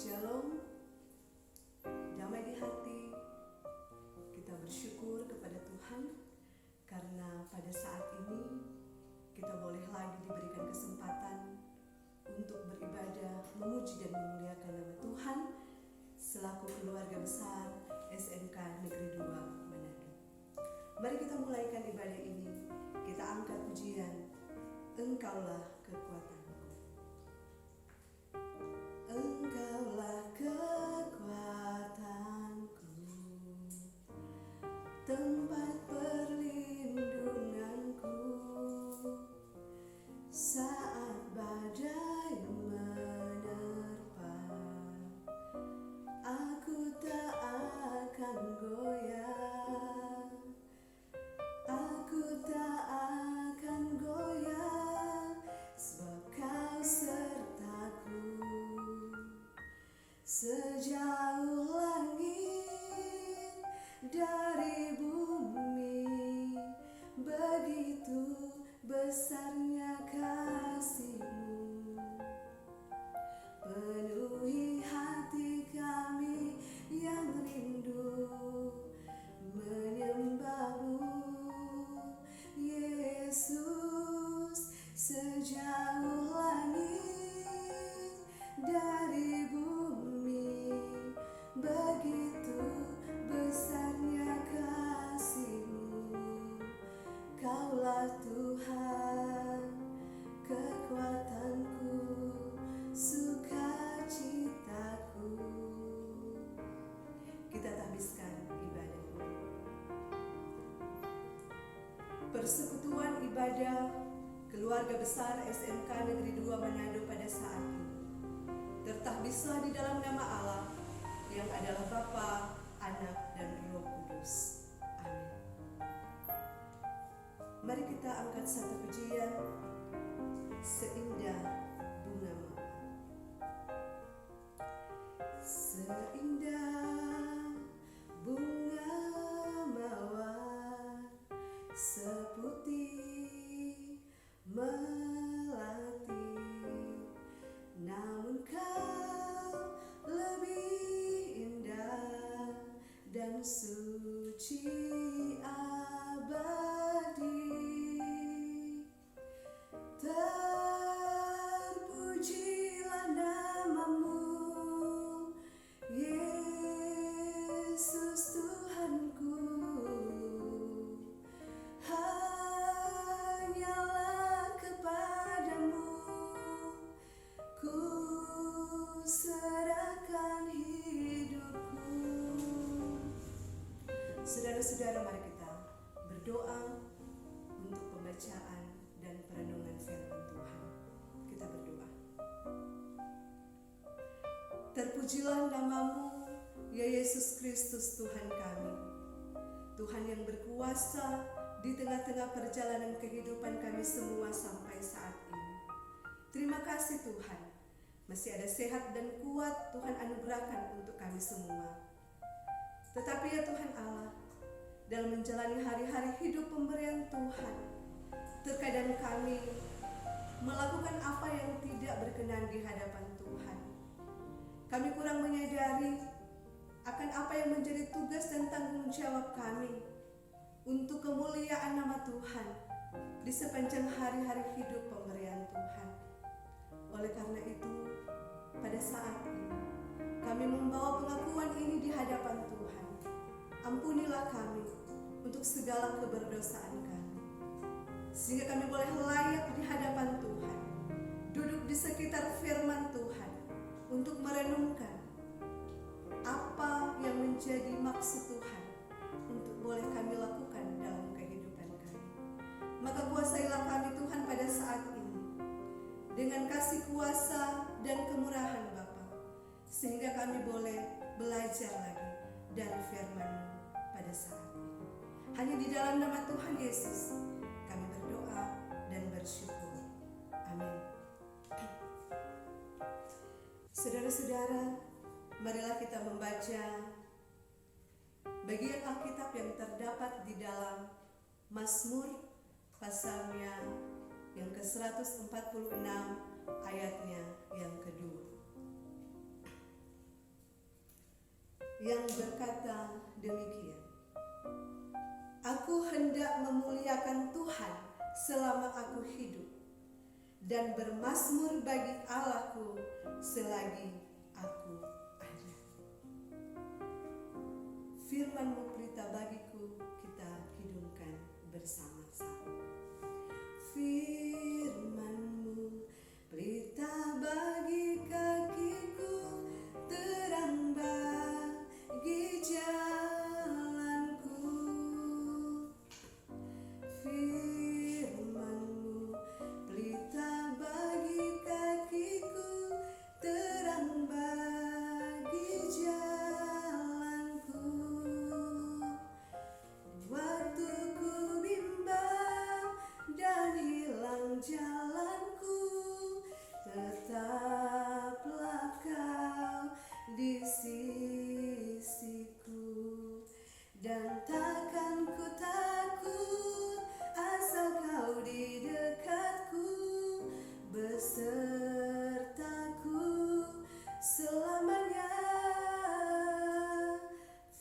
Shalom, damai di hati. Kita bersyukur kepada Tuhan karena pada saat ini kita boleh lagi diberikan kesempatan untuk beribadah, memuji dan memuliakan nama Tuhan selaku keluarga besar SMK Negeri 2 Manado. Mari kita mulaikan ibadah ini. Kita angkat pujian, Engkaulah kekuatanku. Engkaulah kekuatanku, tempat perlindunganku saat badai menerpa. Aku tak akan goyah, aku tak akan goyah, sebab Kau sertaku. Sejauh langit dari bumi, begitu besarnya kasih-Mu. Penuhi hati kami yang rindu menyembah-Mu, Yesus. Sejauh langit dari bumi, begitu besarnya kasih-Mu. Kaulah Tuhan, kekuatanku, sukacitaku. Kita habiskan ibadah ini. Persekutuan ibadah keluarga besar SMK Negeri 2 Manado pada saat ini tertahbislah di dalam nama Allah yang adalah Bapa, Anak, dan Roh Kudus. Amin. Mari kita angkat satu pujian, Seindah Bunga Mawar. Seindah bunga mawar, seputih melati, namun Kau lebih indah dan suci abadi. Terpujilah nama-Mu, Yesus Tuhanku. Hanyalah kepada-Mu ku serahkan hidupku. Saudara-saudara, mari kita berdoa untuk pembacaan dan perenungan firman Tuhan. Kita berdoa. Terpujilah nama-Mu, ya Yesus Kristus Tuhan kami. Tuhan yang berkuasa di tengah-tengah perjalanan kehidupan kami semua sampai saat ini. Terima kasih Tuhan, masih ada sehat dan kuat Tuhan anugerahkan untuk kami semua. Tetapi ya Tuhan Allah, dalam menjalani hari-hari hidup pemberian Tuhan, terkadang kami melakukan apa yang tidak berkenan di hadapan Tuhan. Kami kurang menyadari akan apa yang menjadi tugas dan tanggung jawab kami untuk kemuliaan nama Tuhan di sepanjang hari-hari hidup pemberian Tuhan. Oleh karena itu, pada saat ini kami membawa pengakuan ini di hadapan Tuhan. Ampunilah kami untuk segala keberdosaan kami, sehingga kami boleh layak di hadapan Tuhan, duduk di sekitar firman Tuhan untuk merenungkan apa yang menjadi maksud Tuhan untuk boleh kami lakukan dalam kehidupan kami. Maka kuasailah kami Tuhan pada saat ini dengan kasih kuasa dan kemurahan Bapa, sehingga kami boleh belajar lagi dari firman-Mu pada saat ini. Hanya di dalam nama Tuhan Yesus kami berdoa dan bersyukur. Amin. Saudara-saudara, marilah kita membaca bagian Alkitab yang terdapat di dalam Mazmur pasalnya yang ke-146 ayatnya yang kedua. yang berkata demikian. Aku hendak memuliakan Tuhan selama aku hidup, dan bermazmur bagi Allahku selagi aku ada. Firman-Mu pelita bagiku, kita hidupkan bersama-sama. Firman-Mu pelita bagi kakiku, terang bagi jalanku. Firman-Mu pelita bagi kakiku, terang bagi jalanku. Waktu ku bimbang dan hilang jalanku, tetaplah Kau di sisiku. Dan takkan ku takut asal Kau di dekatku, besertaku selamanya.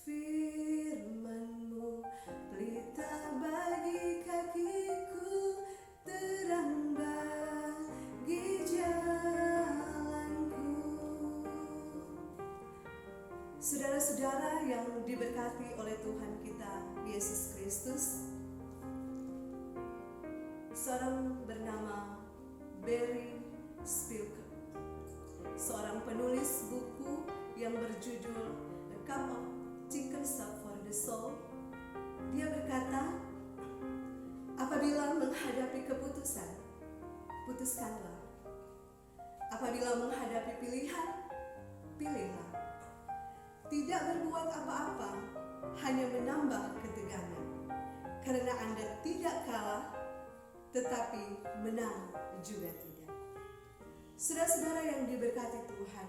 Firman-Mu pelita bagi kakiku, terang bagi jalanku. Saudara-saudara yang diberkati oleh Tuhan kita Yesus Kristus, seorang bernama Barry Spilker, seorang penulis buku yang berjudul A Cup of Chicken Soup for the Soul, dia berkata, apabila menghadapi keputusan, putuskanlah. Apabila menghadapi pilihan, pilihlah. Tidak berbuat apa-apa, hanya menambah ketegangan. Karena Anda tidak kalah, tetapi menang juga tidak. Saudara-saudara yang diberkati Tuhan,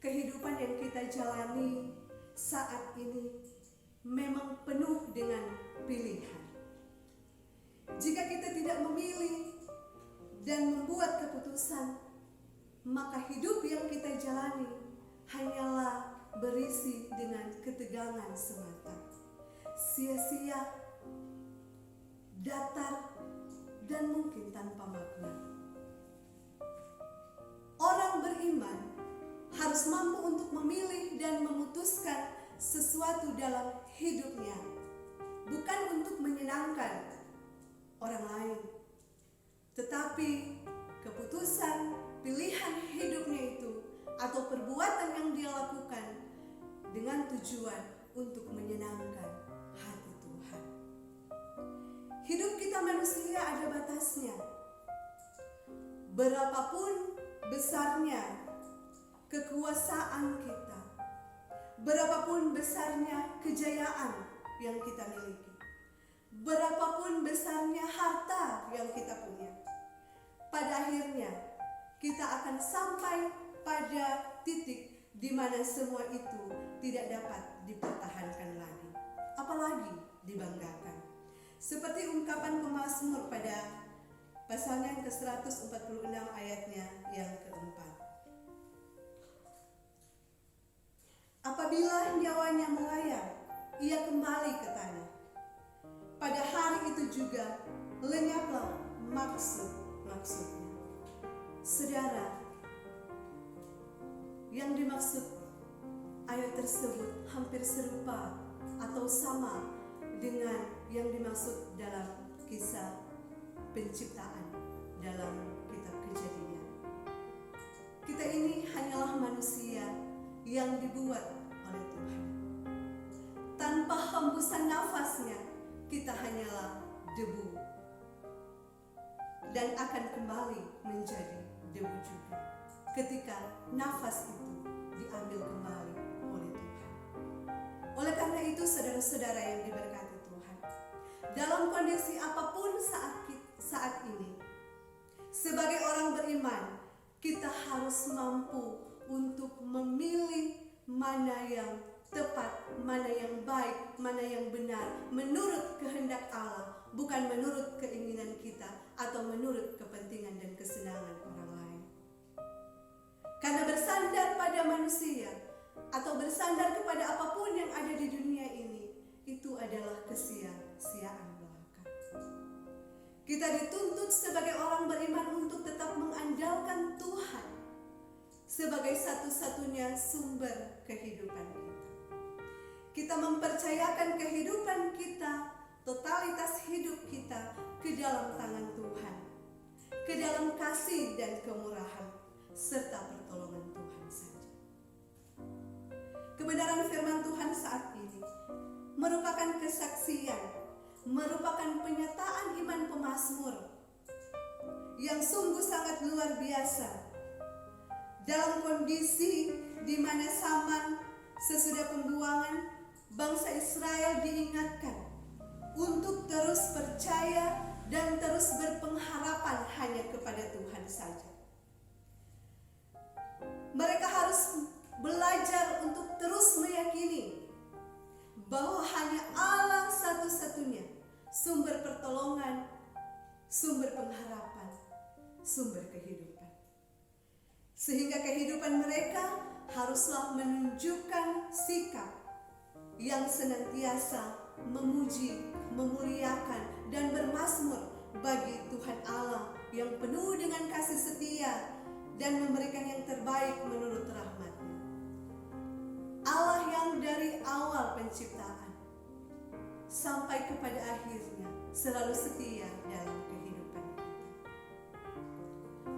kehidupan yang kita jalani saat ini memang penuh dengan pilihan. Jika kita tidak memilih dan membuat keputusan, maka hidup yang kita jalani hanyalah berisi dengan ketegangan semata, sia-sia, datar, dan mungkin tanpa makna. Orang beriman harus mampu untuk memilih dan memutuskan sesuatu dalam hidupnya, bukan untuk menyenangkan orang lain, tetapi keputusan pilihan hidupnya itu atau perbuatan yang dia lakukan dengan tujuan untuk menyenangkan hati Tuhan. Hidup kita manusia ada batasnya. Berapapun besarnya kekuasaan kita, berapapun besarnya kejayaan yang kita miliki, berapapun besarnya harta yang kita punya, pada akhirnya kita akan sampai pada titik di mana semua itu tidak dapat dipertahankan lagi, apalagi dibanggakan. Seperti ungkapan pemazmur pada pasalnya yang ke-146 ayatnya yang keempat. Apabila nyawanya melayang, ia kembali ke tanah. Pada hari itu juga lenyaplah maksud-maksudnya. Saudara, yang dimaksud ayat tersebut hampir serupa atau sama dengan yang dimaksud dalam kisah penciptaan dalam kitab Kejadian. Kita ini hanyalah manusia yang dibuat oleh Tuhan. Tanpa hembusan nafasnya, kita hanyalah debu dan akan kembali menjadi debu juga ketika nafas itu diambil kembali oleh Tuhan. Oleh karena itu, saudara-saudara yang diberkati Tuhan, dalam kondisi apapun saat ini, sebagai orang beriman, kita harus mampu untuk memilih mana yang tepat, mana yang baik, mana yang benar, menurut kehendak Allah, bukan menurut keinginan kita atau menurut kepentingan dan kesenangan orang lain. Karena bersandar pada manusia atau bersandar bersandar kepada apapun yang ada di dunia ini, itu adalah kesia-siaan belaka. Kita dituntut sebagai orang beriman untuk tetap mengandalkan Tuhan sebagai satu-satunya sumber kehidupan kita. Kita mempercayakan kehidupan kita, totalitas hidup kita ke dalam tangan Tuhan, ke dalam kasih dan kemurahan serta pertolongan Tuhan saja. Kebenaran firman Tuhan saat ini merupakan kesaksian, merupakan penyataan iman pemazmur yang sungguh sangat luar biasa dalam kondisi di mana zaman sesudah pembuangan bangsa Israel diingatkan untuk terus percaya dan terus berpengharapan hanya kepada Tuhan saja. Mereka harus belajar untuk terus meyakini bahwa hanya Allah satu-satunya sumber pertolongan, sumber pengharapan, sumber kehidupan. Sehingga kehidupan mereka haruslah menunjukkan sikap yang senantiasa memuji, memuliakan, dan bermazmur bagi Tuhan Allah yang penuh dengan kasih setia dan memberikan yang terbaik menurut rahmat-Nya. Allah yang dari awal penciptaan sampai kepada akhirnya selalu setia dalam kehidupan kita.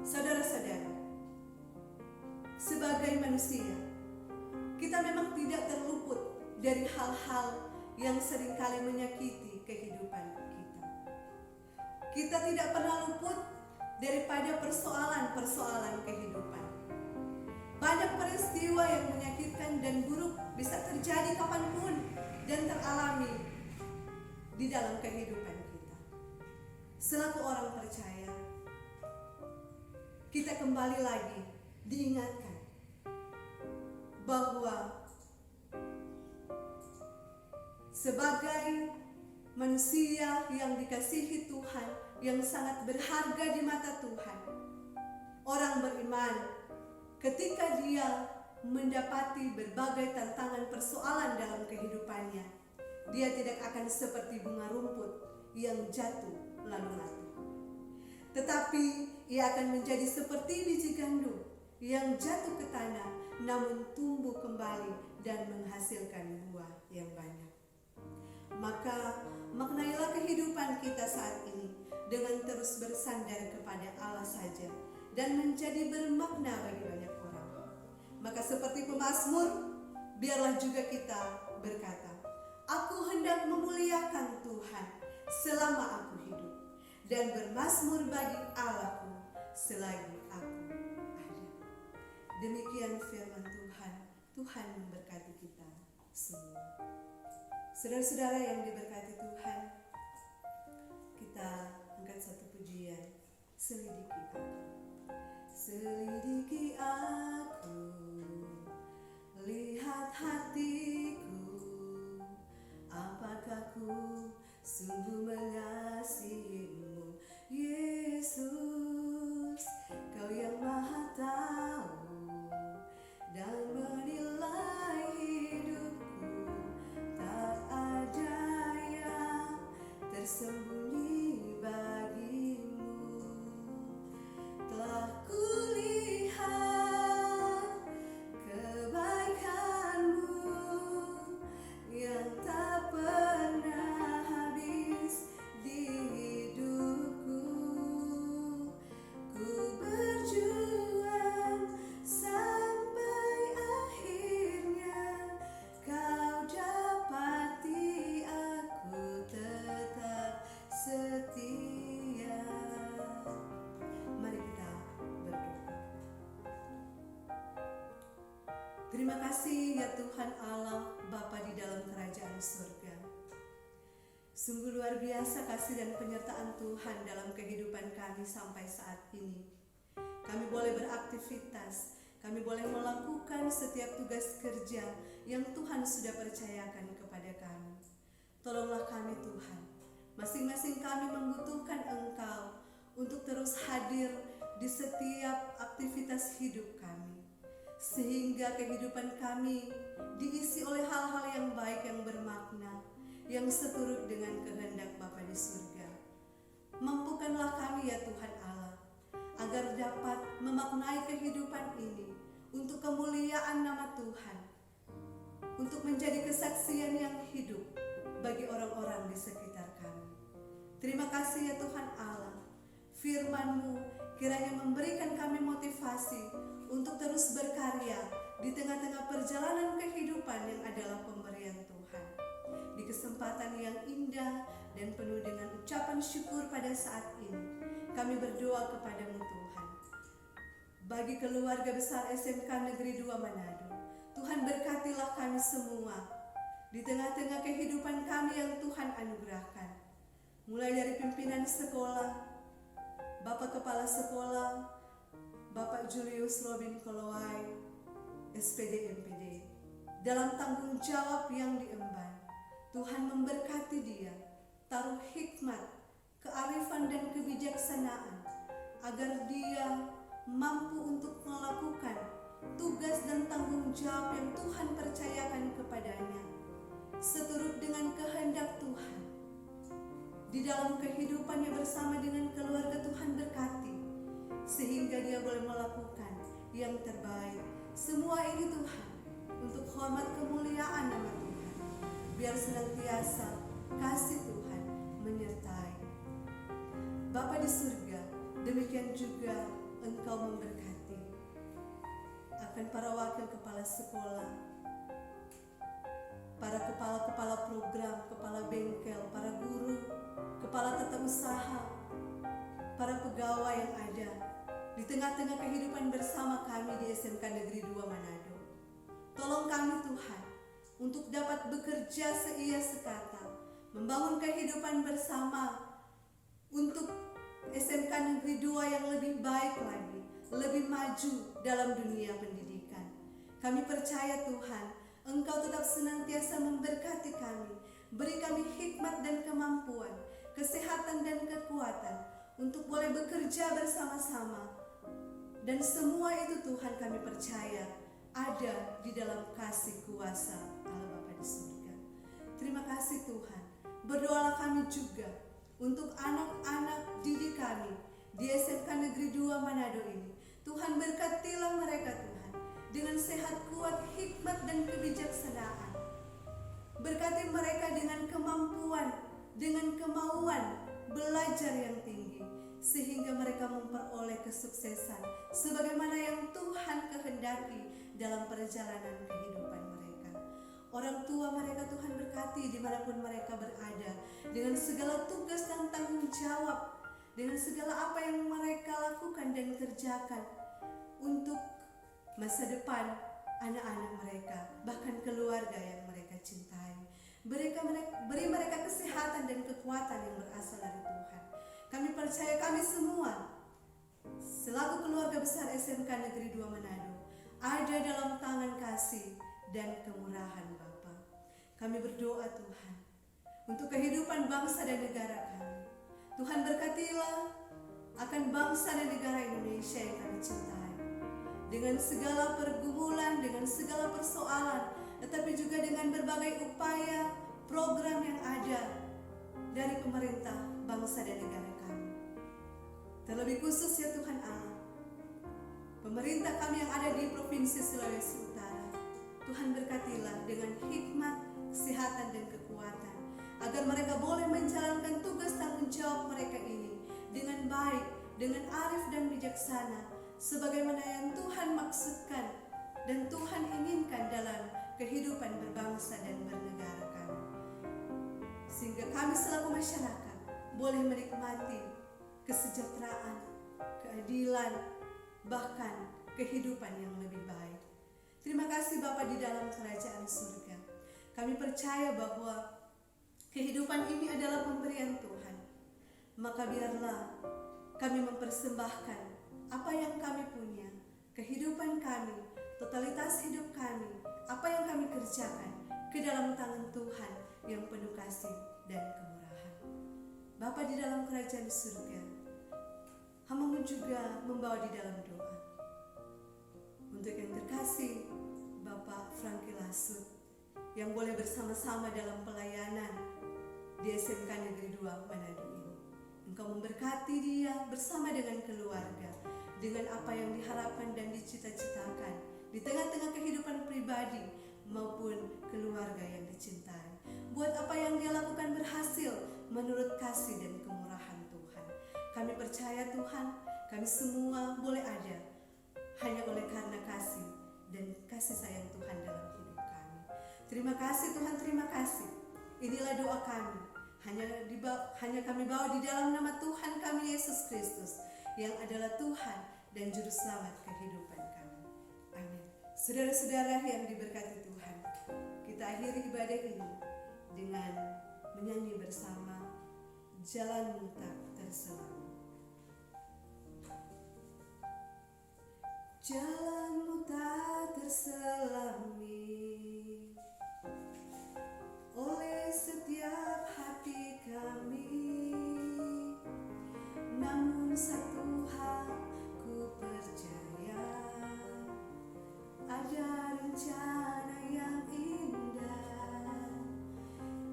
Saudara-saudara, sebagai manusia, kita memang tidak terluput dari hal-hal yang seringkali menyakiti kehidupan kita. Kita tidak pernah luput daripada persoalan-persoalan kehidupan. Banyak peristiwa yang menyakitkan dan buruk bisa terjadi kapanpun dan teralami di dalam kehidupan kita. Selaku orang percaya, kita kembali lagi diingatkan bahwa sebagai manusia yang dikasihi Tuhan, yang sangat berharga di mata Tuhan, orang beriman ketika dia mendapati berbagai tantangan persoalan dalam kehidupannya, dia tidak akan seperti bunga rumput yang jatuh lalu mati. Tetapi ia akan menjadi seperti biji gandum yang jatuh ke tanah namun tumbuh kembali dan menghasilkan buah yang banyak. Maka maknailah kehidupan kita saat ini dengan terus bersandar kepada Allah saja dan menjadi bermakna bagi banyak orang. Maka seperti pemazmur, biarlah juga kita berkata, aku hendak memuliakan Tuhan selama aku hidup dan bermazmur bagi Allahku selagi aku ada. Demikian firman Tuhan. Tuhan memberkati kita semua. Saudara-saudara yang diberkati Tuhan, kita angkat satu pujian, selidiki aku. Selidiki aku, lihat hatiku, apakah ku sungguh mengasihimu, Yesus, Kau yang Maha Tahu dan menilai hidupku, tak ada yang tersembunyi bagimu. Telah kulihat kebaikanmu yang tak pernah habis di hidupku. Ku berjuang sampai akhirnya Kau dapati aku tetap setia. Mari kita berdoa. Terima kasih ya Tuhan Allah Bapa di dalam kerajaan surga. Sungguh luar biasa kasih dan penyertaan Tuhan dalam kehidupan kami sampai saat ini. Kami boleh beraktivitas, kami boleh melakukan setiap tugas kerja yang Tuhan sudah percayakan kepada kami. Tolonglah kami Tuhan, masing-masing kami membutuhkan Engkau untuk terus hadir di setiap aktivitas hidup kami. sehingga kehidupan kami diisi oleh hal-hal yang baik, yang bermakna, yang seturut dengan kehendak Bapa di surga. Mampukanlah kami ya Tuhan Allah, agar dapat memaknai kehidupan ini untuk kemuliaan nama Tuhan, untuk menjadi kesaksian yang hidup bagi orang-orang di sekitar kami. Terima kasih ya Tuhan Allah, firman-Mu kiranya memberikan kami motivasi untuk terus berkarya di tengah-tengah perjalanan kehidupan yang adalah pemberian Tuhan. Di kesempatan yang indah dan penuh dengan ucapan syukur pada saat ini, kami berdoa kepada-Mu Tuhan. Bagi keluarga besar SMK Negeri 2 Manado, Tuhan berkatilah kami semua di tengah-tengah kehidupan kami yang Tuhan anugerahkan. Mulai dari pimpinan sekolah, Bapak Kepala Sekolah, Bapak Julius Robin Kolowai, SPD MPD, dalam tanggung jawab yang diemban, Tuhan memberkati dia, taruh hikmat, kearifan dan kebijaksanaan, agar dia mampu untuk melakukan tugas dan tanggung jawab yang Tuhan percayakan kepadanya, seturut dengan kehendak Tuhan. Di dalam kehidupannya bersama dengan keluarga, Tuhan berkati, sehingga dia boleh melakukan yang terbaik. Semua ini Tuhan, untuk hormat kemuliaan nama Tuhan. Biar senantiasa kasih Tuhan menyertai. Bapa di surga, demikian juga Engkau memberkati akan para wakil kepala sekolah, para kepala-kepala program, kepala bengkel, para guru, kepala tata usaha, para pegawai yang ada di tengah-tengah kehidupan bersama kami di SMK Negeri 2 Manado. Tolong kami Tuhan untuk dapat bekerja seia sekata, membangun kehidupan bersama untuk SMK Negeri 2 yang lebih baik lagi, lebih maju dalam dunia pendidikan. Kami percaya Tuhan, Engkau tetap senantiasa memberkati kami, beri kami hikmat dan kemampuan, kesehatan dan kekuatan untuk boleh bekerja bersama-sama. Dan semua itu Tuhan kami percaya ada di dalam kasih kuasa Allah Bapa di surga. Terima kasih Tuhan. Berdoalah kami juga untuk anak-anak didik kami di SMK Negeri 2 Manado ini. Tuhan berkatilah mereka Tuhan dengan sehat kuat, hikmat dan kebijaksanaan. Berkati mereka dengan kemampuan, dengan kemauan belajar yang tinggi, sehingga mereka memperoleh kesuksesan sebagaimana yang Tuhan kehendaki dalam perjalanan kehidupan mereka. Orang tua mereka Tuhan berkati dimanapun mereka berada, dengan segala tugas dan tanggung jawab, dengan segala apa yang mereka lakukan dan kerjakan untuk masa depan anak-anak mereka, bahkan keluarga yang mereka cintai. Beri mereka kesehatan dan kekuatan yang berasal dari Tuhan. Kami percaya kami semua selaku keluarga besar SMK Negeri 2 Manado ada dalam tangan kasih dan kemurahan Bapa. Kami berdoa Tuhan untuk kehidupan bangsa dan negara kami. Tuhan berkatilah akan bangsa dan negara Indonesia yang kami cintai, dengan segala pergumulan, dengan segala persoalan, tetapi juga dengan berbagai upaya program yang ada dari pemerintah bangsa dan negara kami. Terlebih khusus ya Tuhan Allah, pemerintah kami yang ada di Provinsi Sulawesi Utara, Tuhan berkatilah dengan hikmat, kesehatan dan kekuatan, agar mereka boleh menjalankan tugas tanggung jawab mereka ini dengan baik, dengan arif dan bijaksana, sebagaimana yang Tuhan maksudkan dan Tuhan inginkan dalam kehidupan berbangsa dan bernegara kami. Sehingga kami selaku masyarakat boleh menikmati kesejahteraan, keadilan, bahkan kehidupan yang lebih baik. Terima kasih Bapa di dalam kerajaan surga. Kami percaya bahwa kehidupan ini adalah pemberian Tuhan. Maka biarlah kami mempersembahkan apa yang kami punya, kehidupan kami, totalitas hidup kami, apa yang kami kerjakan ke dalam tangan Tuhan yang penuh kasih dan kemurahan. Bapa di dalam kerajaan surga, hamba-Mu juga membawa di dalam doa untuk yang kasih Bapak Franky Lasut yang boleh bersama-sama dalam pelayanan di SMK Negeri 2 Manado ini. Engkau memberkati dia bersama dengan keluarga, dengan apa yang diharapkan dan dicita-citakan di tengah-tengah kehidupan pribadi maupun keluarga yang dicintai. Buat apa yang dia lakukan berhasil menurut kasih dan kemurahan Tuhan. Kami percaya Tuhan, kami semua boleh ada hanya oleh karena kasih dan kasih sayang Tuhan dalam hidup kami. Terima kasih Tuhan, terima kasih. Inilah doa kami. Hanya kami bawa di dalam nama Tuhan kami Yesus Kristus yang adalah Tuhan dan Juru Selamat kehidupan kami. Amin. Saudara-saudara yang diberkati Tuhan, kita akhiri ibadah ini dengan menyanyi bersama Jalanmu Tak Terselami. Jalanmu tak terselami oleh setiap hati kami, namun satu hal ku percaya, ada rencana yang indah,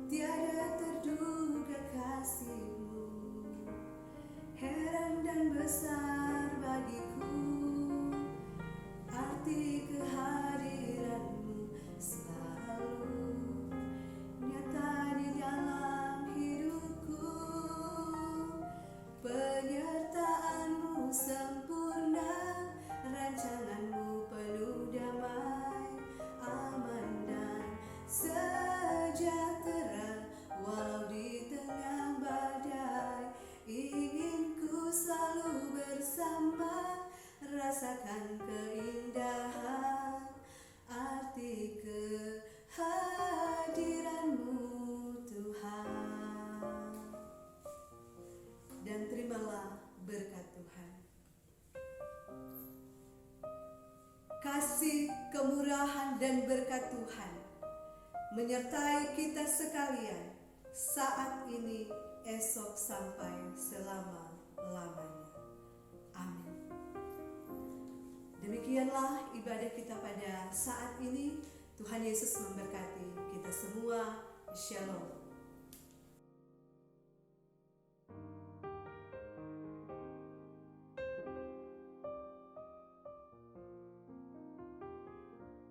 tiada terduga kasih-Mu, heran dan besar bagiku, arti kehadiran-Mu selalu nyata di dalam hidupku, penyertaan-Mu sempurna, rancangan-Mu penuh damai, aman dan sejahtera, walau di tengah badai, ingin ku selalu bersama, rasakan keindahan arti kehadiran-Mu Tuhan. Dan terimalah berkat Tuhan. Kasih, kemurahan dan berkat Tuhan menyertai kita sekalian saat ini, esok sampai selama-lamanya. Amin. Demikianlah ibadah kita pada saat ini. Tuhan Yesus memberkati kita semua. Shalom.